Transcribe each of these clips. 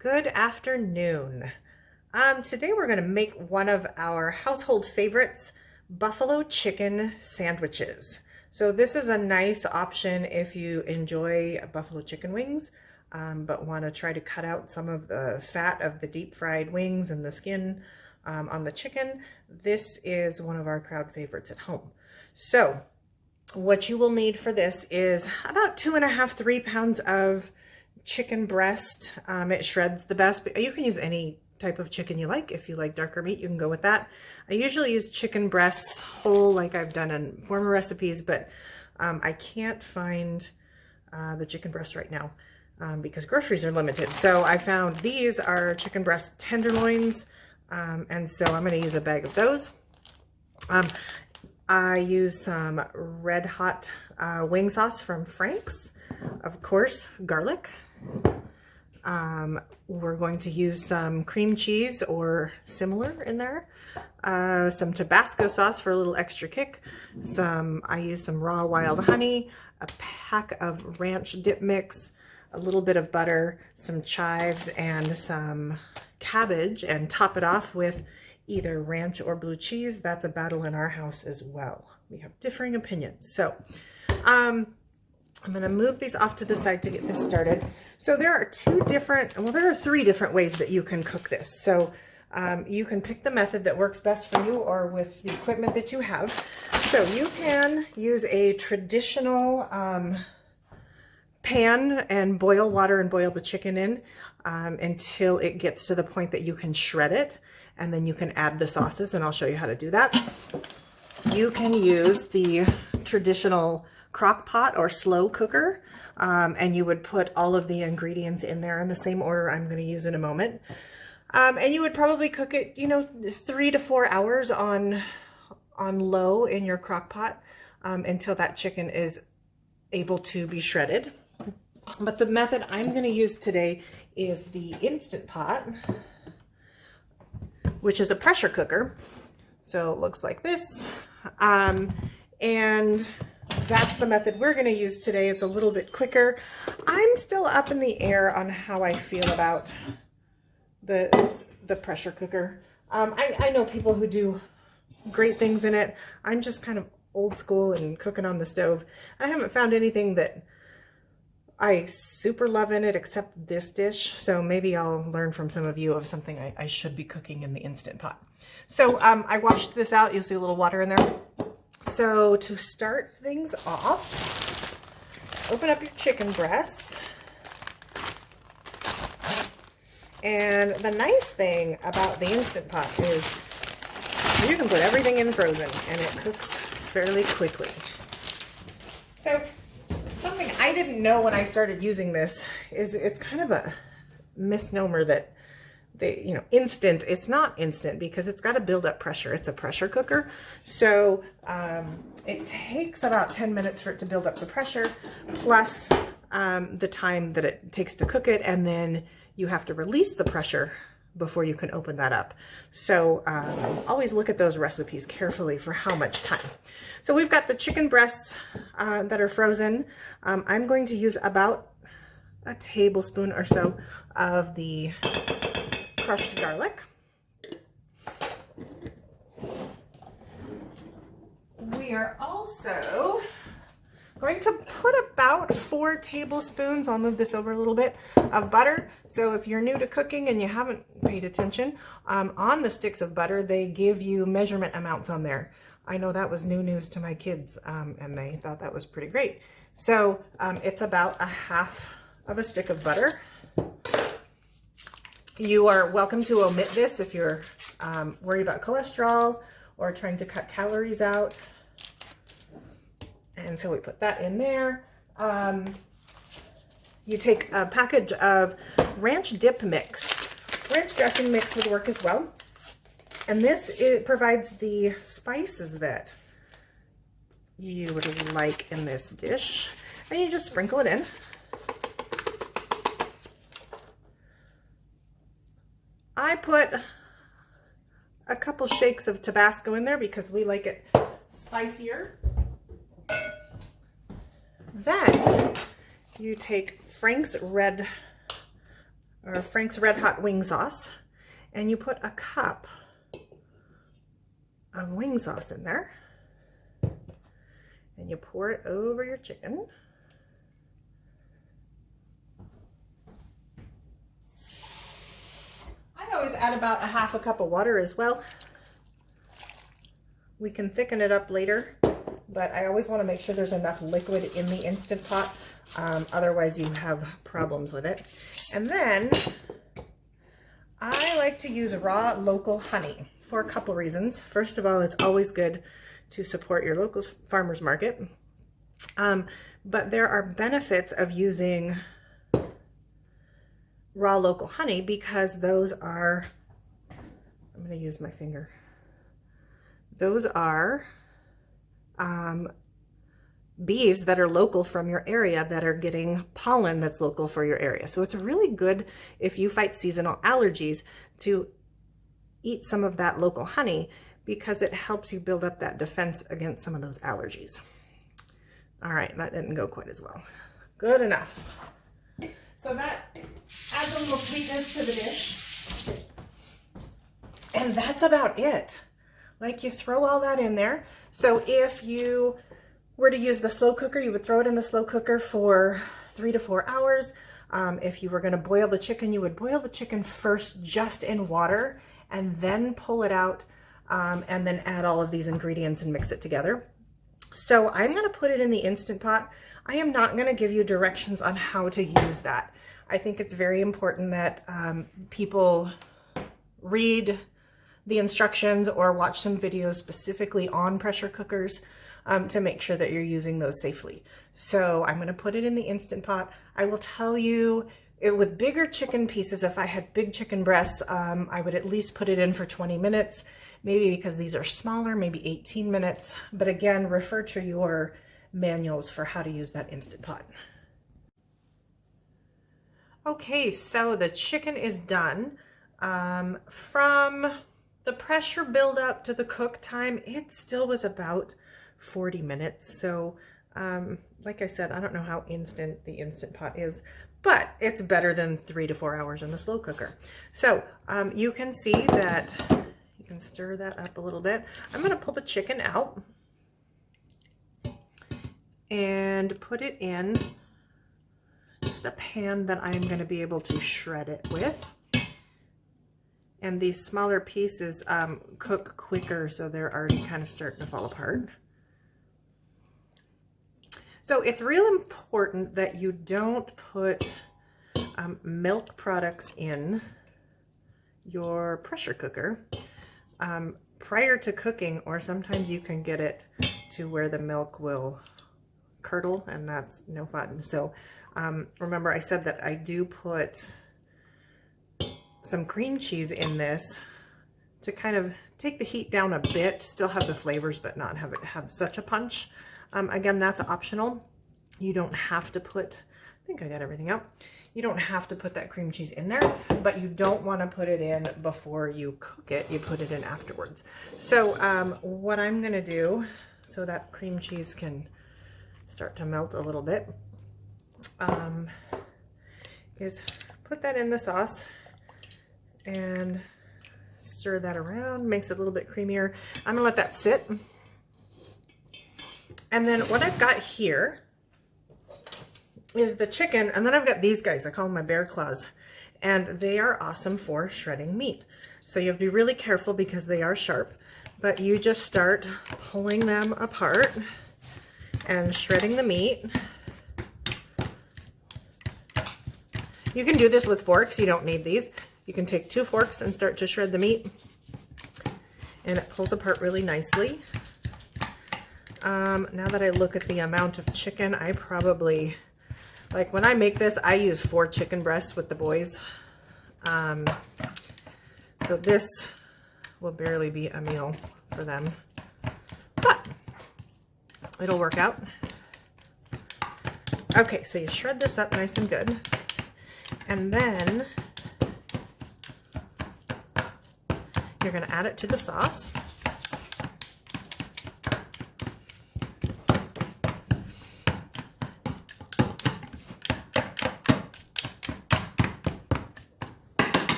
Good afternoon. Today we're going to make one of our household favorites, buffalo chicken sandwiches. So this is a nice option if you enjoy buffalo chicken wings, but want to try to cut out some of the fat of the deep fried wings and the skin on the chicken. This is one of our crowd favorites at home. So what you will need for this is about 2.5 to 3 pounds of chicken breast. It shreds the best, but you can use any type of chicken you like. If you like darker meat, you can go with that. I usually use chicken breasts whole like I've done in former recipes, but I can't find the chicken breast right now because groceries are limited. So I found these are chicken breast tenderloins, and so I'm going to use a bag of those. I use some red hot wing sauce from Frank's, of course, garlic. We're going to use some cream cheese or similar in there, some Tabasco sauce for a little extra kick, I use some raw wild honey, a pack of ranch dip mix, a little bit of butter, some chives, and some cabbage, and top it off with either ranch or blue cheese. That's a battle in our house as well. We have differing opinions. So I'm going to move these off to the side to get this started. So there are three different ways that you can cook this. So you can pick the method that works best for you or with the equipment that you have. So you can use a traditional pan and boil water and boil the chicken in until it gets to the point that you can shred it. And then you can add the sauces, and I'll show you how to do that. You can use the traditional crock pot or slow cooker, and you would put all of the ingredients in there in the same order I'm going to use in a moment. And you would probably cook it, 3 to 4 hours on low in your crock pot until that chicken is able to be shredded. But the method I'm going to use today is the Instant Pot, which is a pressure cooker. So it looks like this. And that's the method we're going to use today. It's a little bit quicker. I'm still up in the air on how I feel about the pressure cooker. I know people who do great things in it. I'm just kind of old school and cooking on the stove. I haven't found anything that I super love in it except this dish, so maybe I'll learn from some of you of something I should be cooking in the Instant Pot. So I washed this out. You'll see a little water in there. So to start things off, open up your chicken breasts. And the nice thing about the Instant Pot is you can put everything in frozen and it cooks fairly quickly. So something I didn't know when I started using this is it's kind of a misnomer that instant. It's not instant because it's got to build up pressure. It's a pressure cooker. So it takes about 10 minutes for it to build up the pressure, plus the time that it takes to cook it. And then you have to release the pressure before you can open that up. So always look at those recipes carefully for how much time. So we've got the chicken breasts that are frozen. I'm going to use about a tablespoon or so of the crushed garlic. We are also going to put about 4 tablespoons, I'll move this over a little bit, of butter. So if you're new to cooking and you haven't paid attention, on the sticks of butter, they give you measurement amounts on there. I know that was new news to my kids, and they thought that was pretty great. So it's about 1/2 of a stick of butter. You are welcome to omit this if you're worried about cholesterol or trying to cut calories out. And so we put that in there. You take a package of ranch dip mix. Ranch dressing mix would work as well. And it provides the spices that you would like in this dish. And you just sprinkle it in. I put a couple shakes of Tabasco in there because we like it spicier. Then you take Frank's red or Frank's Red Hot wing sauce, and you put a cup of wing sauce in there, and you pour it over your chicken. I always add about a half a cup of water as well. We can thicken it up later, but I always want to make sure there's enough liquid in the Instant Pot. Otherwise you have problems with it. And then I like to use raw local honey for a couple reasons. First of all, it's always good to support your local farmers market. But there are benefits of using raw local honey because those are, I'm going to use my finger. Those are bees that are local from your area that are getting pollen that's local for your area. So it's really good if you fight seasonal allergies to eat some of that local honey because it helps you build up that defense against some of those allergies. All right, that didn't go quite as well. Good enough. So that adds a little sweetness to the dish. And that's about it. Like, you throw all that in there. So if you were to use the slow cooker, you would throw it in the slow cooker for 3 to 4 hours. If you were going to boil the chicken, you would boil the chicken first just in water and then pull it out and then add all of these ingredients and mix it together. So I'm going to put it in the Instant Pot. I am not going to give you directions on how to use that. I think it's very important that people read the instructions or watch some videos specifically on pressure cookers to make sure that you're using those safely. So I'm going to put it in the Instant Pot. I will tell you, with bigger chicken pieces, if I had big chicken breasts, I would at least put it in for 20 minutes, maybe because these are smaller, maybe 18 minutes. But again, refer to your manuals for how to use that Instant Pot. Okay, so the chicken is done. From the pressure buildup to the cook time, it still was about 40 minutes. So like I said, I don't know how instant the Instant Pot is, but it's better than 3 to 4 hours in the slow cooker. So you can see that you can stir that up a little bit. I'm going to pull the chicken out and put it in just a pan that I'm going to be able to shred it with. And these smaller pieces cook quicker, so they're already kind of starting to fall apart. So it's real important that you don't put milk products in your pressure cooker prior to cooking, or sometimes you can get it to where the milk will curdle, and that's no fun. So remember, I said that I do put some cream cheese in this to kind of take the heat down a bit, still have the flavors, but not have it have such a punch. Again, that's optional. You don't have to put, I think I got everything out. You don't have to put that cream cheese in there, but you don't want to put it in before you cook it. You put it in afterwards. So what I'm going to do, so that cream cheese can start to melt a little bit, is put that in the sauce and stir that around, makes it a little bit creamier. I'm gonna let that sit. And then what I've got here is the chicken, and then I've got these guys, I call them my bear claws, and they are awesome for shredding meat. So you have to be really careful because they are sharp, but you just start pulling them apart and shredding the meat. You can do this with forks, you don't need these. You can take 2 forks and start to shred the meat, and it pulls apart really nicely. Now that I look at the amount of chicken, I probably, like when I make this, I use 4 chicken breasts with the boys. So this will barely be a meal for them, but it'll work out. Okay, so you shred this up nice and good, and then you're going to add it to the sauce.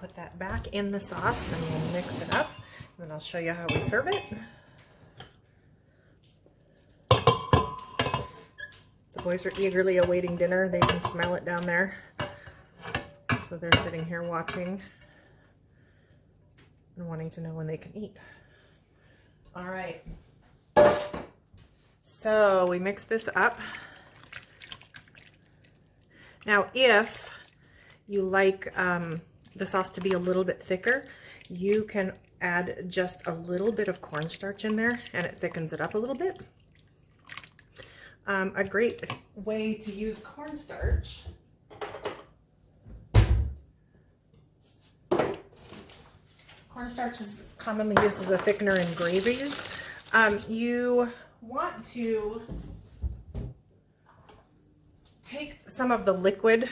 put that back in the sauce and we'll mix it up. And then I'll show you how we serve it. The boys are eagerly awaiting dinner. They can smell it down there. So they're sitting here watching and wanting to know when they can eat. All right. So we mix this up. Now, if you like the sauce to be a little bit thicker, you can add just a little bit of cornstarch in there and it thickens it up a little bit. A great way to use cornstarch is commonly used as a thickener in gravies. You want to take some of the liquid,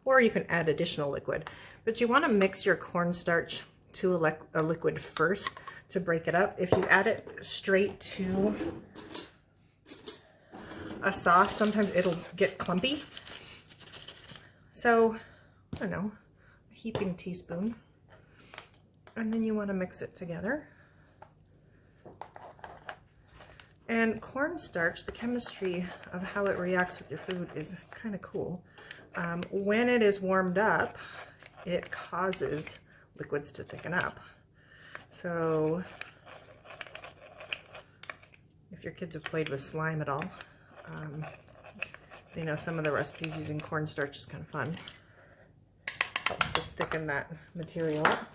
or you can add additional liquid, but you want to mix your cornstarch to a liquid first to break it up. If you add it straight to a sauce, sometimes it'll get clumpy. So, I don't know, a heaping teaspoon. And then you want to mix it together. And cornstarch, the chemistry of how it reacts with your food is kind of cool. When it is warmed up, it causes liquids to thicken up. So if your kids have played with slime at all, they know some of the recipes using cornstarch is kind of fun. Helps to thicken that material up.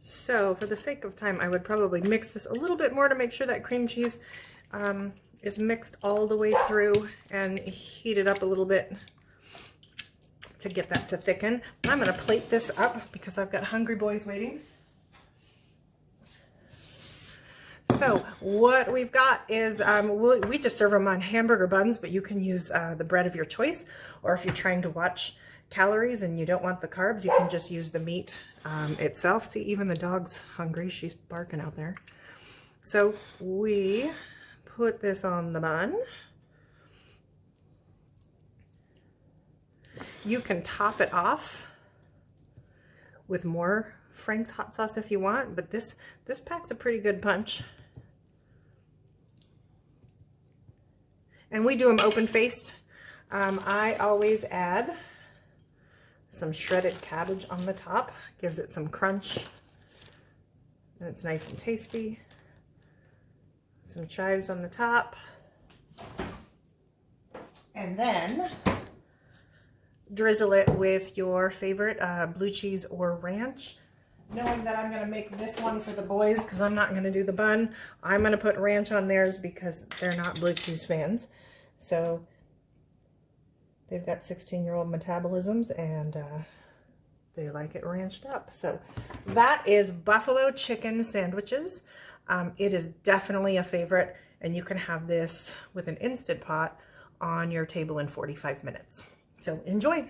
So for the sake of time, I would probably mix this a little bit more to make sure that cream cheese is mixed all the way through, and heat it up a little bit to get that to thicken. I'm going to plate this up because I've got hungry boys waiting. So what we've got is, we just serve them on hamburger buns, but you can use the bread of your choice, or if you're trying to watch calories and you don't want the carbs, you can just use the meat itself. See, even the dog's hungry. She's barking out there. So we put this on the bun. You can top it off with more Frank's hot sauce if you want, but this packs a pretty good punch. And we do them open-faced. I always add some shredded cabbage on the top. Gives it some crunch. And it's nice and tasty. Some chives on the top. And then drizzle it with your favorite blue cheese or ranch. Knowing that I'm going to make this one for the boys because I'm not going to do the bun, I'm going to put ranch on theirs because they're not blue cheese fans. So they've got 16-year-old metabolisms and they like it ranched up. So that is buffalo chicken sandwiches. It is definitely a favorite, and you can have this with an Instant Pot on your table in 45 minutes. So enjoy.